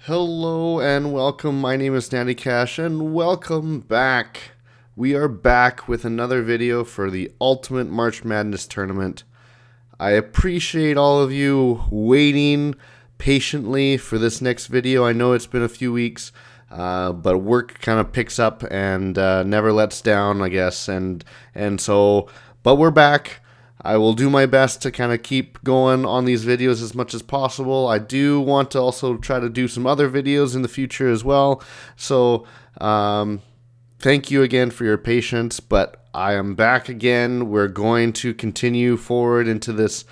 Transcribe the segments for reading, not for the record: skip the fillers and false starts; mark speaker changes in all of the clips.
Speaker 1: Hello and welcome. My name is Natty Cash and welcome back. We are back with another video for the Ultimate March Madness Tournament. I appreciate all of you waiting patiently for this next video. I know it's been a few weeks, but work kind of picks up and never lets down, I guess. But we're back. I will do my best to kind of keep going on these videos as much as possible. I do want to also try to do some other videos in the future as well. So thank you again for your patience, but I am back again. We're going to continue forward into this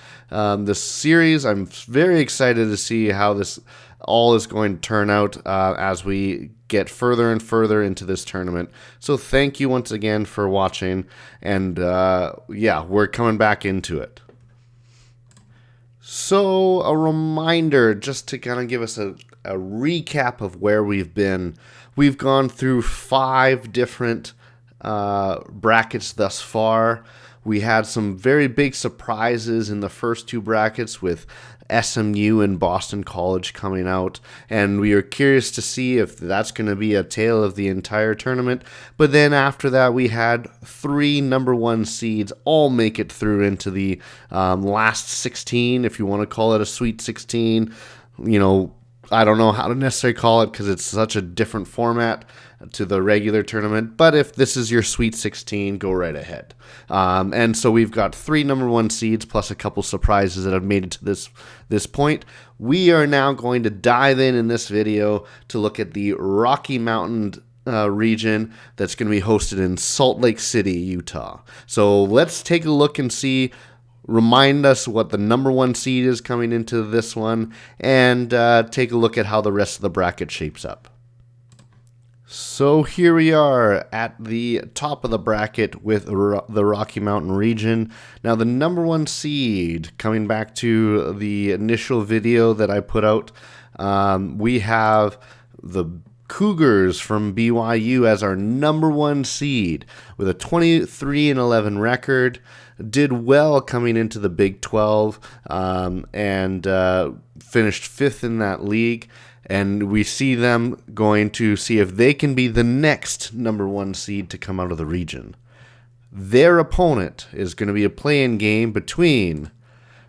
Speaker 1: series. I'm very excited to see how this all is going to turn out as we get further and further into this tournament. So thank you once again for watching, and yeah, we're coming back into it. So a reminder, just to kind of give us a recap of where we've been. We've gone through 5 different brackets thus far. We had some very big surprises in the first 2 brackets with SMU and Boston College coming out, and we are curious to see if that's going to be a tale of the entire tournament. But then after that, we had 3 number 1 seeds all make it through into the last 16, if you want to call it a Sweet 16. You know, I don't know how to necessarily call it because it's such a different format to the regular tournament, but if this is your Sweet 16, go right ahead. And so we've got 3 number 1 seeds plus a couple surprises that have made it to this point. We are now going to dive in this video to look at the Rocky Mountain region that's going to be hosted in Salt Lake City, Utah. So let's take a look and see. Remind us what the number 1 seed is coming into this one, and take a look at how the rest of the bracket shapes up. So here we are at the top of the bracket with the Rocky Mountain region. Now the number 1 seed, coming back to the initial video that I put out, we have the Cougars from BYU as our number 1 seed with a 23-11 record. Did well coming into the Big 12 and finished 5th in that league. And we see them going to see if they can be the next number 1 seed to come out of the region. Their opponent is going to be a play-in game between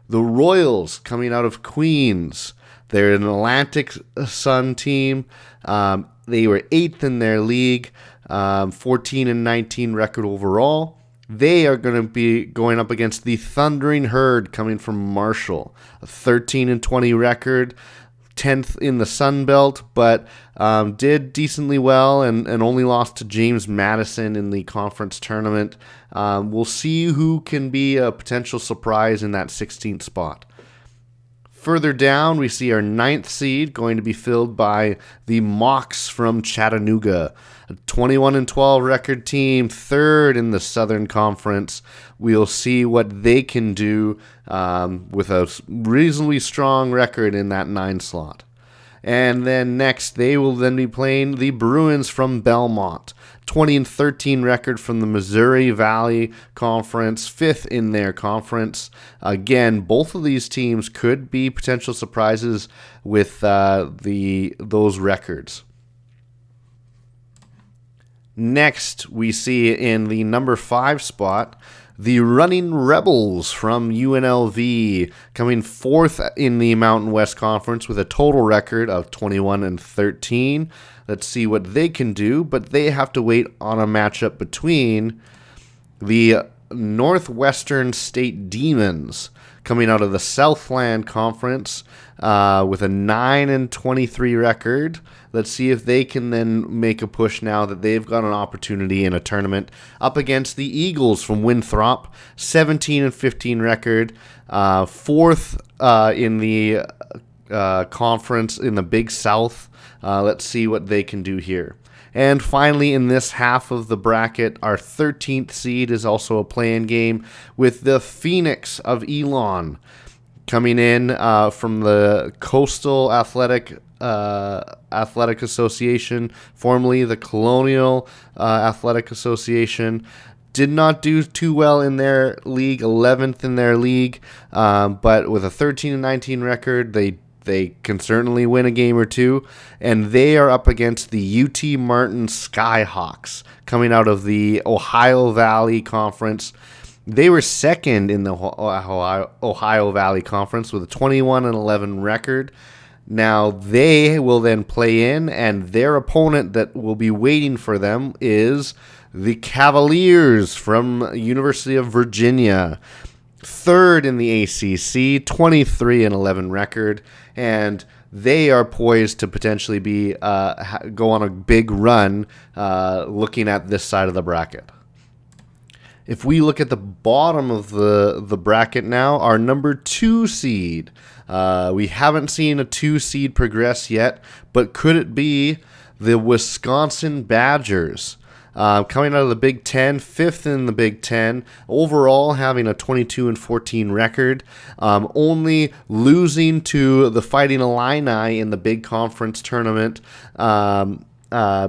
Speaker 1: the Royals coming out of Queens. They're an Atlantic Sun team. They were 8th in their league, 14-19 record overall. They are going to be going up against the Thundering Herd coming from Marshall, a 13-20 record, 10th in the Sun Belt, but did decently well and only lost to James Madison in the conference tournament. We'll see who can be a potential surprise in that 16th spot. Further down, we see our 9th seed going to be filled by the Mocs from Chattanooga, a 21-12 record team, 3rd in the Southern Conference. We'll see what they can do with a reasonably strong record in that 9 slot. And then next, they will then be playing the Bruins from Belmont. 20-13 record from the Missouri Valley Conference, 5th in their conference. Again, both of these teams could be potential surprises with those records. Next, we see in the number 5 spot, the Running Rebels from UNLV, coming 4th in the Mountain West Conference with a total record of 21-13. Let's see what they can do, but they have to wait on a matchup between the Northwestern State Demons, coming out of the Southland Conference with a 9-23 record. Let's see if they can then make a push now that they've got an opportunity in a tournament up against the Eagles from Winthrop, 17-15 record, 4th in the conference in the Big South. Let's see what they can do here. And finally, in this half of the bracket, our 13th seed is also a play-in game with the Phoenix of Elon coming in from the Coastal Athletic Association, formerly the Colonial Athletic Association. Did not do too well in their league, 11th in their league, but with a 13-19 record, they they can certainly win a game or two. And they are up against the UT Martin Skyhawks coming out of the Ohio Valley Conference. They were second in the Ohio Valley Conference with a 21-11 record. Now they will then play in, and their opponent that will be waiting for them is the Cavaliers from University of Virginia. Third in the ACC, 23-11 record, and they are poised to potentially be go on a big run looking at this side of the bracket. If we look at the bottom of the bracket now, our number 2 seed, we haven't seen a 2 seed progress yet, but could it be the Wisconsin Badgers? Coming out of the Big Ten, 5th in the Big Ten, overall having a 22-14 record, only losing to the Fighting Illini in the Big Conference tournament.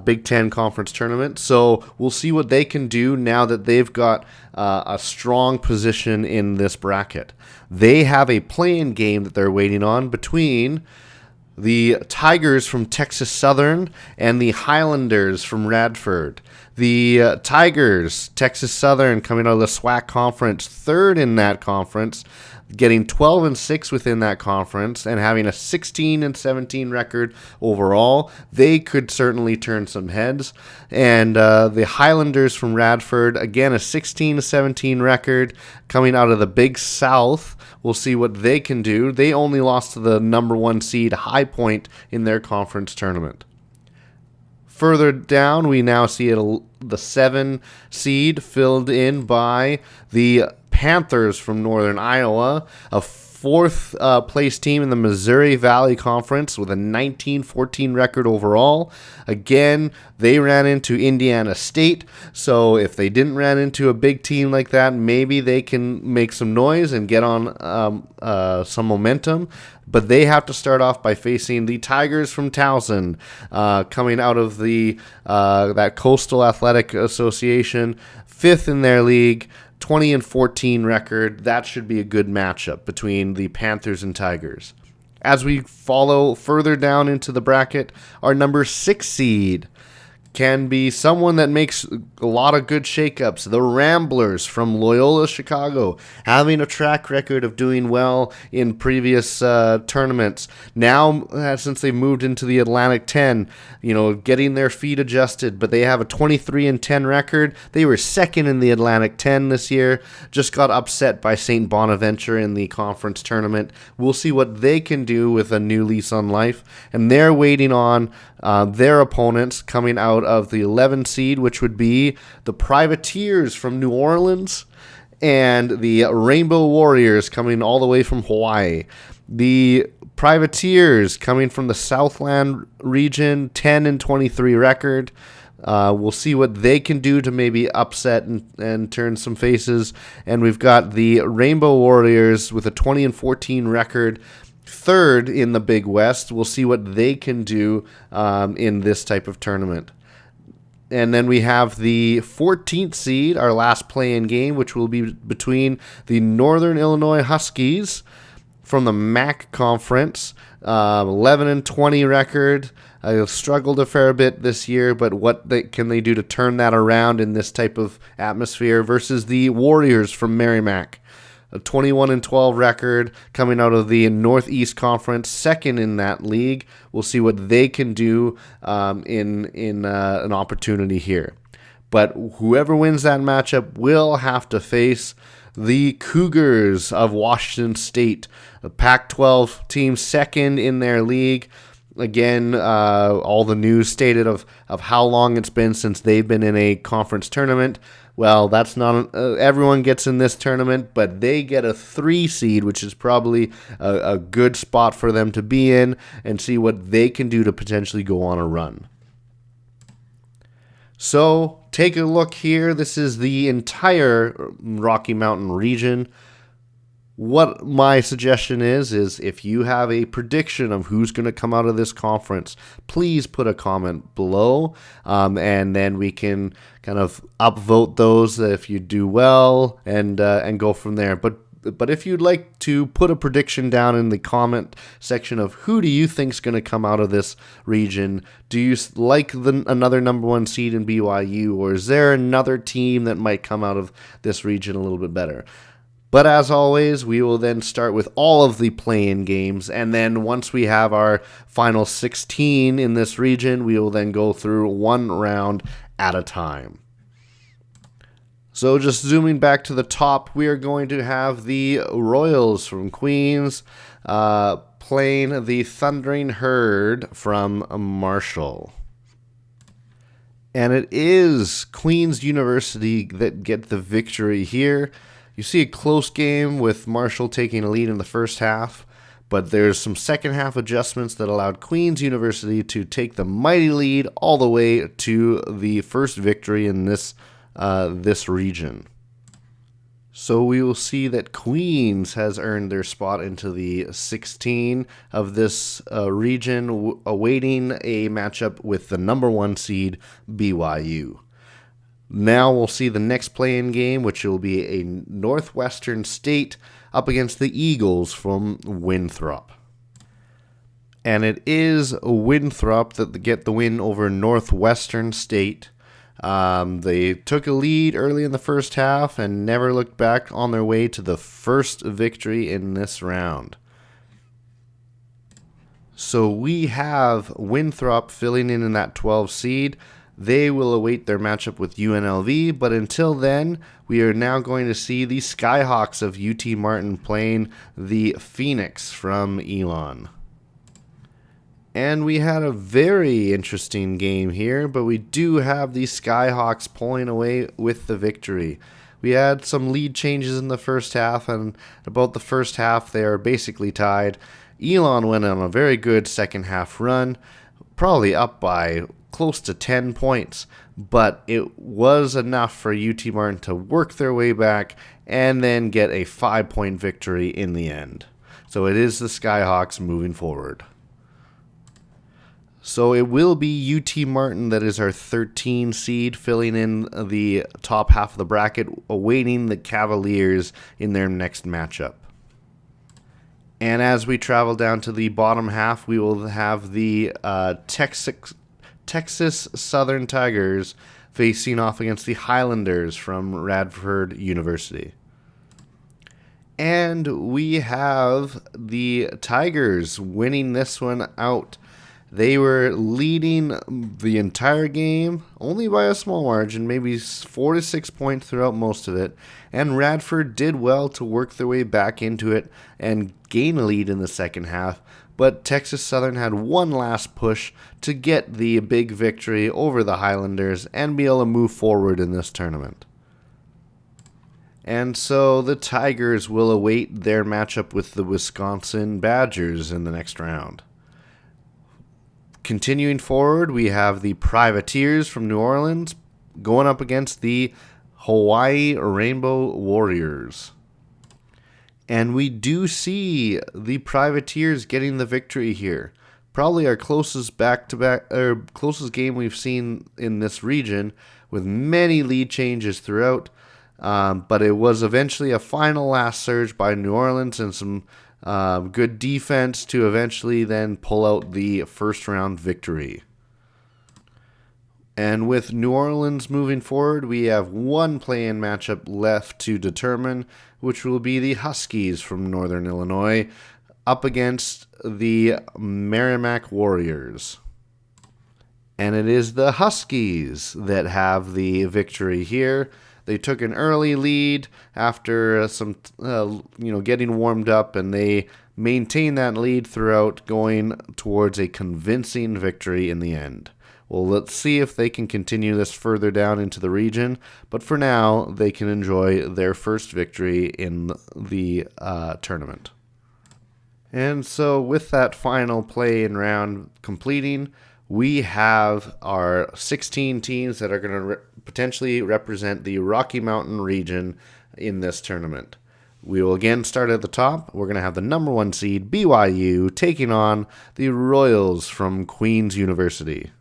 Speaker 1: Big Ten Conference tournament. So we'll see what they can do now that they've got a strong position in this bracket. They have a play-in game that they're waiting on between the Tigers from Texas Southern and the Highlanders from Radford. The Tigers, Texas Southern, coming out of the SWAC conference, 3rd in that conference, getting 12-6 within that conference and having a 16-17 record overall. They could certainly turn some heads. And the Highlanders from Radford, again, a 16-17 record coming out of the Big South. We'll see what they can do. They only lost to the number 1 seed High Point in their conference tournament. Further down, we now see the 7 seed filled in by the Panthers from Northern Iowa, a 4th place team in the Missouri Valley Conference with a 19-14 record overall. Again, they ran into Indiana State, so if they didn't run into a big team like that, maybe they can make some noise and get on some momentum. But they have to start off by facing the Tigers from Towson, coming out of the that Coastal Athletic Association, 5th in their league, 20-14 record. That should be a good matchup between the Panthers and Tigers. As we follow further down into the bracket, our number 6 seed can be someone that makes a lot of good shakeups. The Ramblers from Loyola Chicago, having a track record of doing well in previous tournaments. Now, since they moved into the Atlantic 10, getting their feet adjusted, but they have a 23-10 record. They were 2nd in the Atlantic 10 this year, just got upset by St. Bonaventure in the conference tournament. We'll see what they can do with a new lease on life, and they're waiting on their opponents coming out of the 11 seed, which would be the Privateers from New Orleans and the Rainbow Warriors coming all the way from Hawaii. The Privateers coming from the Southland region, 10-23 record. We'll see what they can do to maybe upset and turn some faces. And we've got the Rainbow Warriors with a 20-14 record, 3rd in the Big West. We'll see what they can do in this type of tournament. And then we have the 14th seed, our last play-in game, which will be between the Northern Illinois Huskies from the MAC Conference, 11-20 record. I've struggled a fair bit this year, but can they do to turn that around in this type of atmosphere versus the Warriors from Merrimack? A 21-12 record coming out of the Northeast Conference, 2nd in that league. We'll see what they can do in an opportunity here. But whoever wins that matchup will have to face the Cougars of Washington State, a Pac-12 team, 2nd in their league. Again, all the news stated of how long it's been since they've been in a conference tournament. Well, that's not everyone gets in this tournament, but they get a 3 seed, which is probably a good spot for them to be in and see what they can do to potentially go on a run. So take a look here. This is the entire Rocky Mountain region. What my suggestion is if you have a prediction of who's going to come out of this conference, please put a comment below, and then we can kind of upvote those if you do well and go from there. But But if you'd like to put a prediction down in the comment section of who do you think's going to come out of this region, do you like another number one seed in BYU, or is there another team that might come out of this region a little bit better? But as always, we will then start with all of the play-in games, and then once we have our final 16 in this region, we will then go through one round at a time. So just zooming back to the top, we are going to have the Royals from Queens playing the Thundering Herd from Marshall. And it is Queens University that get the victory here. You see a close game with Marshall taking a lead in the first half, but there's some second half adjustments that allowed Queens University to take the mighty lead all the way to the first victory in this region. So we will see that Queens has earned their spot into the 16 of this region, awaiting a matchup with the number one seed BYU. Now we'll see the next play-in game, which will be a Northwestern State up against the Eagles from Winthrop. And it is Winthrop that get the win over Northwestern State. They took a lead early in the first half and never looked back on their way to the first victory in this round. So we have Winthrop filling in that 12 seed. They will await their matchup with UNLV, but until then, we are now going to see the Skyhawks of UT Martin playing the Phoenix from Elon. And we had a very interesting game here, but we do have the Skyhawks pulling away with the victory. We had some lead changes in the first half, and about the first half, they are basically tied. Elon went on a very good second half run, probably up by close to 10 points, but it was enough for UT Martin to work their way back and then get a 5-point victory in the end. So it is the Skyhawks moving forward. So it will be UT Martin that is our 13 seed, filling in the top half of the bracket, awaiting the Cavaliers in their next matchup. And as we travel down to the bottom half, we will have the Texas Southern Tigers facing off against the Highlanders from Radford University. And we have the Tigers winning this one out. They were leading the entire game, only by a small margin, maybe 4 to 6 points throughout most of it. And Radford did well to work their way back into it and gain a lead in the second half. But Texas Southern had one last push to get the big victory over the Highlanders and be able to move forward in this tournament. And so the Tigers will await their matchup with the Wisconsin Badgers in the next round. Continuing forward, we have the Privateers from New Orleans going up against the Hawaii Rainbow Warriors. And we do see the Privateers getting the victory here. Probably our closest closest game we've seen in this region, with many lead changes throughout. But it was eventually a final last surge by New Orleans and some good defense to eventually then pull out the first round victory. And with New Orleans moving forward, we have one play-in matchup left to determine, which will be the Huskies from Northern Illinois up against the Merrimack Warriors. And it is the Huskies that have the victory here. They took an early lead after some, getting warmed up, and they maintained that lead throughout, going towards a convincing victory in the end. Well, let's see if they can continue this further down into the region, but for now, they can enjoy their first victory in the tournament. And so with that final play-in round completing, we have our 16 teams that are going to potentially represent the Rocky Mountain region in this tournament. We will again start at the top. We're going to have the number one seed, BYU, taking on the Royals from Queens University.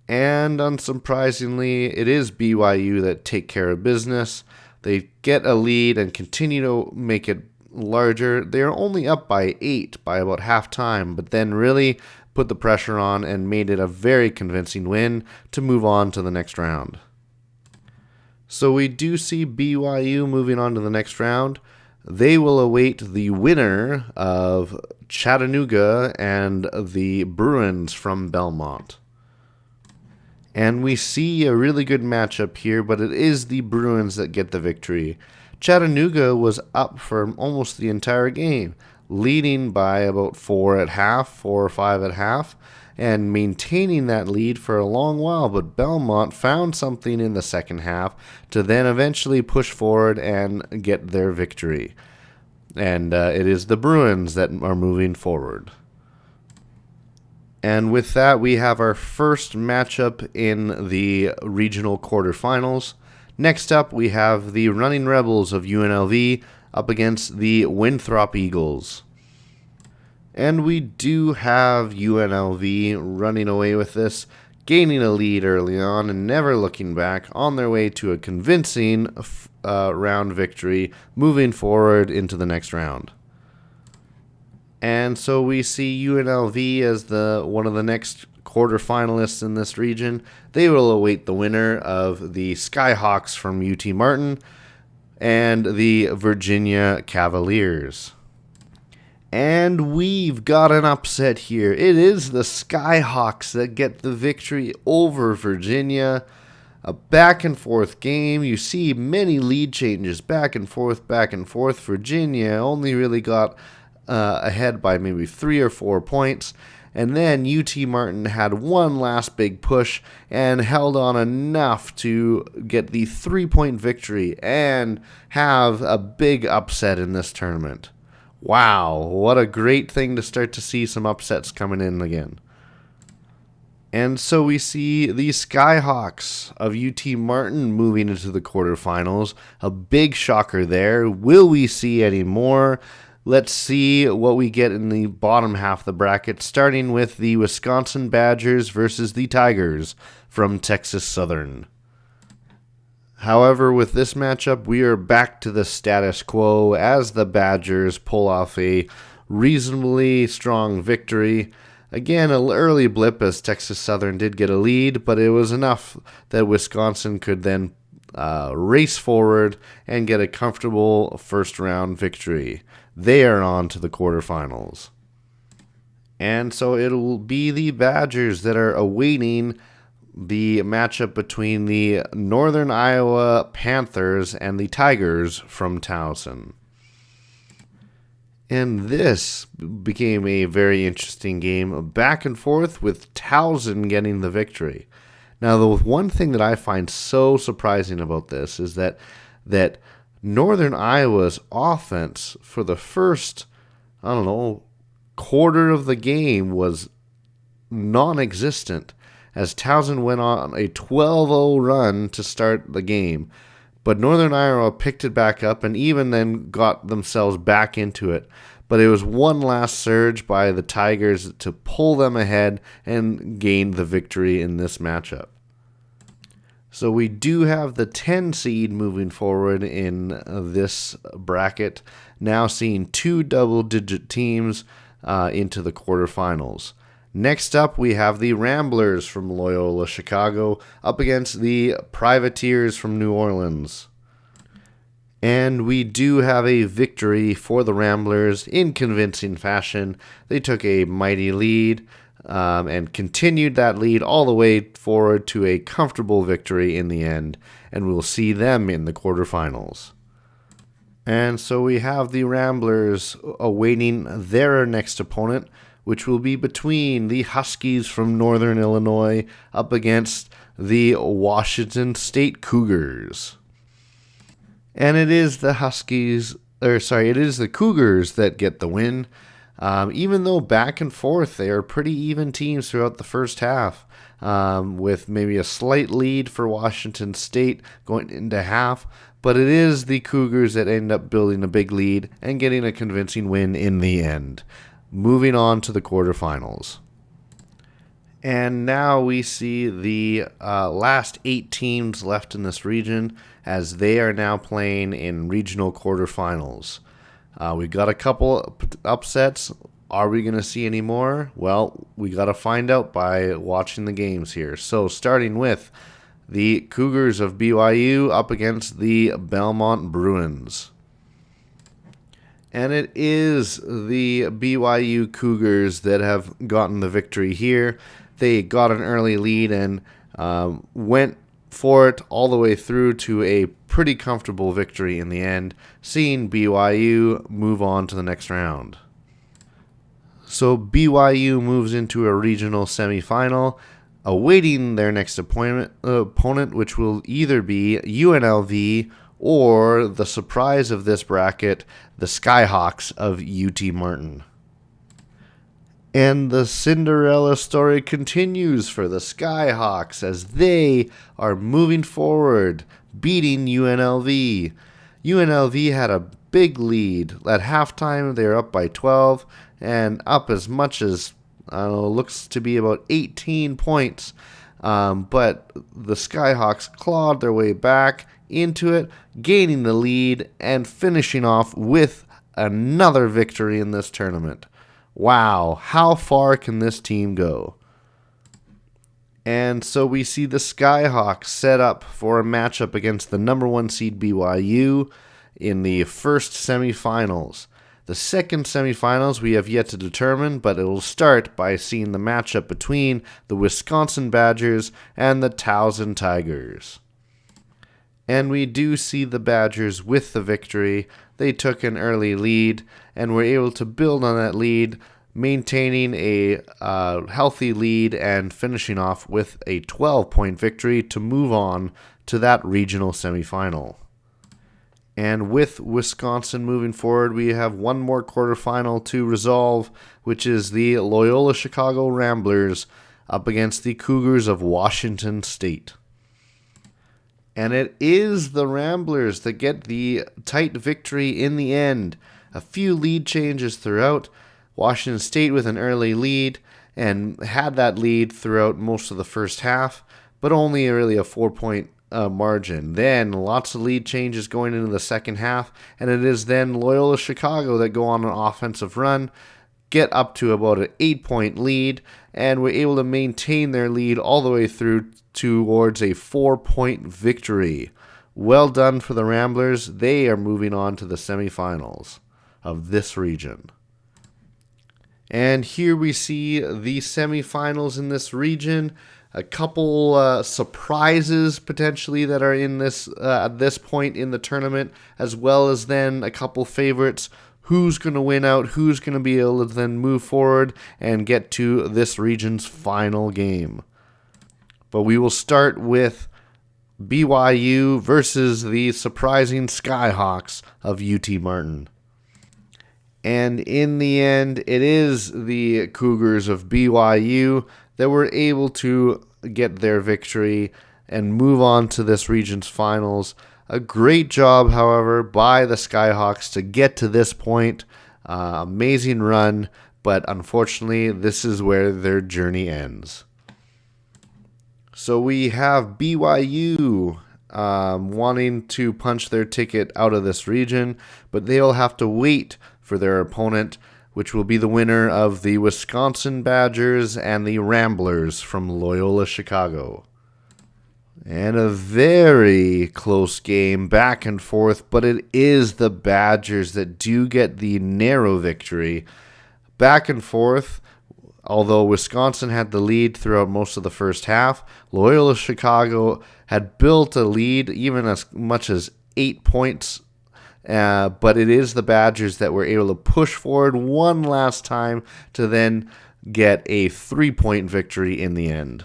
Speaker 1: And unsurprisingly, it is BYU that take care of business. They get a lead and continue to make it larger. They're only up by 8 by about halftime, but then really put the pressure on and made it a very convincing win to move on to the next round. So we do see BYU moving on to the next round. They will await the winner of Chattanooga and the Bruins from Belmont. And we see a really good matchup here, but it is the Bruins that get the victory. Chattanooga was up for almost the entire game, leading by about 4 or 5 at half, and maintaining that lead for a long while. But Belmont found something in the second half to then eventually push forward and get their victory. And it is the Bruins that are moving forward. And with that, we have our first matchup in the regional quarterfinals. Next up, we have the Running Rebels of UNLV up against the Winthrop Eagles. And we do have UNLV running away with this, gaining a lead early on and never looking back, on their way to a convincing round victory, moving forward into the next round. And so we see UNLV as one of the next quarterfinalists in this region. They will await the winner of the Skyhawks from UT Martin and the Virginia Cavaliers. And we've got an upset here. It is the Skyhawks that get the victory over Virginia. A back and forth game. You see many lead changes, back and forth, back and forth. Virginia only really got ahead by maybe 3 or 4 points. And then UT Martin had one last big push and held on enough to get the 3-point victory and have a big upset in this tournament. Wow, what a great thing to start to see some upsets coming in again. And so we see the Skyhawks of UT Martin moving into the quarterfinals. A big shocker there. Will we see any more? Let's see what we get in the bottom half of the bracket, starting with the Wisconsin Badgers versus the Tigers from Texas Southern. However, with this matchup, we are back to the status quo as the Badgers pull off a reasonably strong victory. Again, an early blip as Texas Southern did get a lead, but it was enough that Wisconsin could then race forward and get a comfortable first-round victory. They are on to the quarterfinals. And so it will be the Badgers that are awaiting the matchup between the Northern Iowa Panthers and the Tigers from Towson. And this became a very interesting game, back and forth with Towson getting the victory. Now, the one thing that I find so surprising about this is that Northern Iowa's offense for the first, quarter of the game was non-existent as Towson went on a 12-0 run to start the game. But Northern Iowa picked it back up and even then got themselves back into it. But it was one last surge by the Tigers to pull them ahead and gain the victory in this matchup. So we do have the 10 seed moving forward in this bracket, now seeing 2 double-digit teams into the quarterfinals. Next up, we have the Ramblers from Loyola Chicago up against the Privateers from New Orleans. And we do have a victory for the Ramblers in convincing fashion. They took a mighty lead and continued that lead all the way forward to a comfortable victory in the end. And we'll see them in the quarterfinals. And so we have the Ramblers awaiting their next opponent, which will be between the Huskies from Northern Illinois up against the Washington State Cougars. And it is the Cougars that get the win. Even though back and forth, they are pretty even teams throughout the first half, with maybe a slight lead for Washington State going into half. But it is the Cougars that end up building a big lead and getting a convincing win in the end. Moving on to the quarterfinals. And now we see the last 8 teams left in this region as they are now playing in regional quarterfinals. We've got a couple upsets. Are we going to see any more? Well, we got to find out by watching the games here. So, starting with the Cougars of BYU up against the Belmont Bruins. And it is the BYU Cougars that have gotten the victory here. They got an early lead and went for it all the way through to a pretty comfortable victory in the end, seeing BYU move on to the next round. So BYU moves into a regional semifinal, awaiting their next opponent, which will either be UNLV or the surprise of this bracket, the Skyhawks of UT Martin. And the Cinderella story continues for the Skyhawks as they are moving forward, beating UNLV. UNLV had a big lead. At halftime, they were up by 12 and up as much as, looks to be about 18 points. But the Skyhawks clawed their way back into it, gaining the lead and finishing off with another victory in this tournament. Wow, how far can this team go? And so we see the Skyhawks set up for a matchup against the number 1 seed BYU in the first semifinals. The second semifinals we have yet to determine, but it will start by seeing the matchup between the Wisconsin Badgers and the Towson Tigers. And we do see the Badgers with the victory. They took an early lead and were able to build on that lead, maintaining a healthy lead and finishing off with a 12-point victory to move on to that regional semifinal. And with Wisconsin moving forward, we have one more quarterfinal to resolve, which is the Loyola Chicago Ramblers up against the Cougars of Washington State. And it is the Ramblers that get the tight victory in the end. A few lead changes throughout. Washington State with an early lead and had that lead throughout most of the first half, but only really a 4-point margin. Then lots of lead changes going into the second half, and it is then Loyola Chicago that go on an offensive run, get up to about an 8-point lead, and were able to maintain their lead all the way through towards a 4-point victory. Well done for the Ramblers. They are moving on to the semifinals of this region. And here we see the semifinals in this region. A couple surprises potentially that are in this at this point in the tournament, as well as then a couple favorites. Who's going to win out? Who's going to be able to then move forward and get to this region's final game? But we will start with BYU versus the surprising Skyhawks of UT Martin. And in the end, it is the Cougars of BYU that were able to get their victory and move on to this region's finals. A great job, however, by the Skyhawks to get to this point. Amazing run, but unfortunately, this is where their journey ends. So we have BYU wanting to punch their ticket out of this region, but they'll have to wait for their opponent, which will be the winner of the Wisconsin Badgers and the Ramblers from Loyola Chicago. And a very close game, back and forth, but it is the Badgers that do get the narrow victory. Back and forth, although Wisconsin had the lead throughout most of the first half, Loyola Chicago had built a lead even as much as 8 points. But it is the Badgers that were able to push forward one last time to then get a 3-point victory in the end.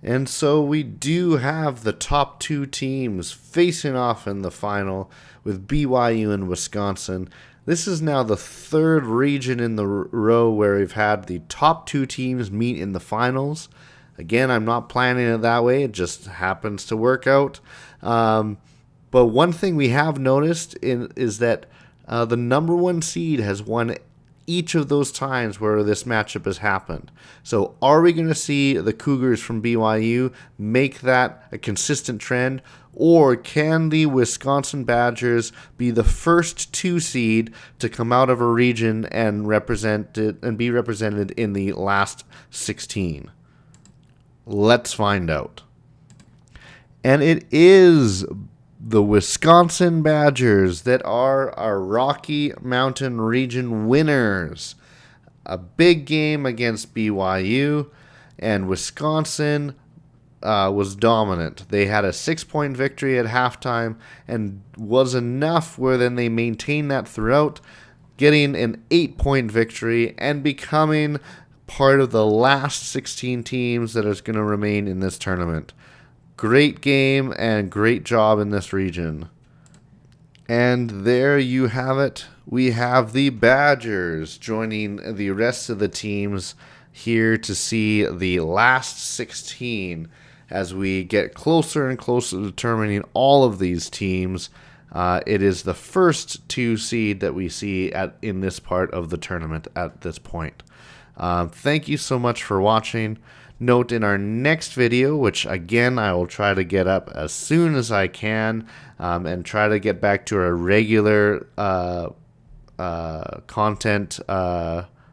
Speaker 1: And so we do have the top 2 teams facing off in the final with BYU and Wisconsin. This is now the 3rd region in the row where we've had the top 2 teams meet in the finals. Again, I'm not planning it that way. It just happens to work out. But one thing we have noticed is that the number 1 seed has won each of those times where this matchup has happened. So are we going to see the Cougars from BYU make that a consistent trend, or can the Wisconsin Badgers be the first 2 seed to come out of a region and represent it and be represented in the last 16? Let's find out. And it is the Wisconsin Badgers that are our Rocky Mountain region winners. A big game against BYU, and Wisconsin was dominant. They had a 6-point victory at halftime and was enough where then they maintained that throughout, getting an 8-point victory and becoming part of the last 16 teams that is going to remain in this tournament. Great game and great job in this region. And there you have it. We have the Badgers joining the rest of the teams here to see the last 16 as we get closer and closer to determining all of these teams. It is the first 2 seed that we see in this part of the tournament at this point. Thank you so much for watching. Note in our next video, which again I will try to get up as soon as I can, and try to get back to our regular content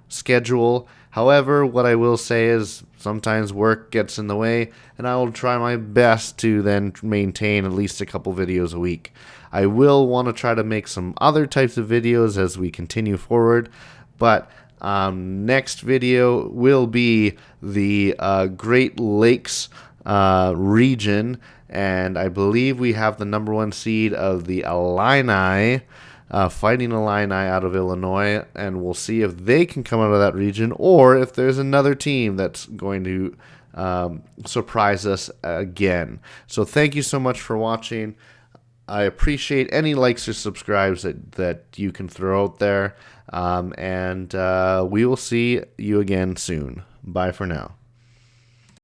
Speaker 1: schedule. However, what I will say is sometimes work gets in the way, and I will try my best to then maintain at least a couple videos a week. I will want to try to make some other types of videos as we continue forward, but next video will be the Great Lakes region, and I believe we have the #1 seed of the Illini, fighting Illini out of Illinois, and we'll see if they can come out of that region or if there's another team that's going to surprise us again. So thank you so much for watching. I appreciate any likes or subscribes that you can throw out there. And we will see you again soon. Bye for now.